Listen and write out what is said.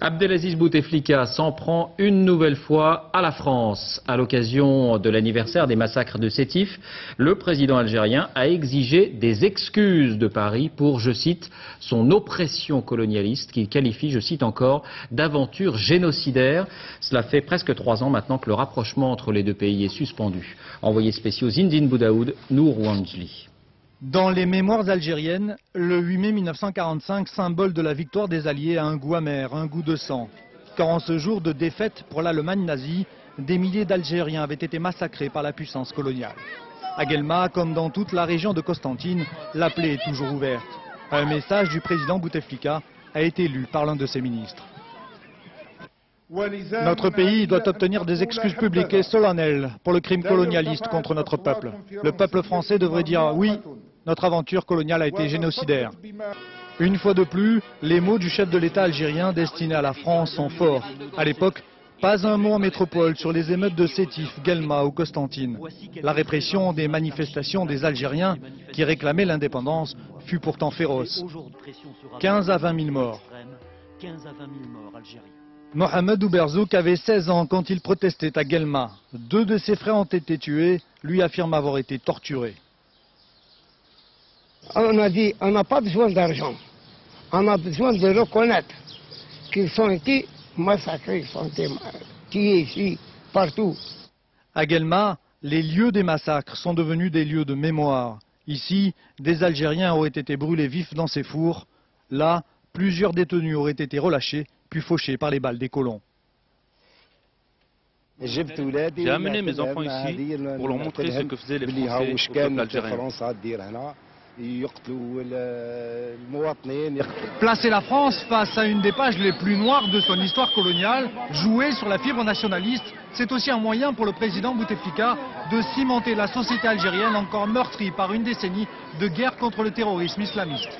Abdelaziz Bouteflika s'en prend une nouvelle fois à la France. À l'occasion de l'anniversaire des massacres de Sétif, le président algérien a exigé des excuses de Paris pour, je cite, son oppression colonialiste qu'il qualifie, je cite encore, d'aventure génocidaire. Cela fait presque 3 ans maintenant que le rapprochement entre les deux pays est suspendu. Envoyés spéciaux Zindine Boudaoud, Nour Ouandjli. Dans les mémoires algériennes, le 8 mai 1945, symbole de la victoire des Alliés, a un goût amer, un goût de sang. Car en ce jour de défaite pour l'Allemagne nazie, des milliers d'Algériens avaient été massacrés par la puissance coloniale. À Guelma, comme dans toute la région de Constantine, la plaie est toujours ouverte. Un message du président Bouteflika a été lu par l'un de ses ministres. Notre pays doit obtenir des excuses publiques et solennelles pour le crime colonialiste contre notre peuple. Le peuple français devrait dire oui, notre aventure coloniale a été génocidaire. Une fois de plus, les mots du chef de l'État algérien destinés à la France sont forts. À l'époque, pas un mot en métropole sur les émeutes de Sétif, Guelma ou Constantine. La répression des manifestations des Algériens qui réclamaient l'indépendance fut pourtant féroce. 15 à 20 000 morts. Mohamed Ouberzouk avait 16 ans quand il protestait à Guelma. 2 de ses frères ont été tués, lui affirme avoir été torturé. On a dit, on n'a pas besoin d'argent. On a besoin de reconnaître qu'ils ont été massacrés, ils ont été tués ici, partout. À Guelma, les lieux des massacres sont devenus des lieux de mémoire. Ici, des Algériens auraient été brûlés vifs dans ces fours. Là, plusieurs détenus auraient été relâchés, puis fauchés par les balles des colons. J'ai amené mes enfants ici pour leur montrer ce que faisaient les Français au peuple algérien. Placer la France face à une des pages les plus noires de son histoire coloniale, jouer sur la fibre nationaliste, c'est aussi un moyen pour le président Bouteflika de cimenter la société algérienne encore meurtrie par une décennie de guerre contre le terrorisme islamiste.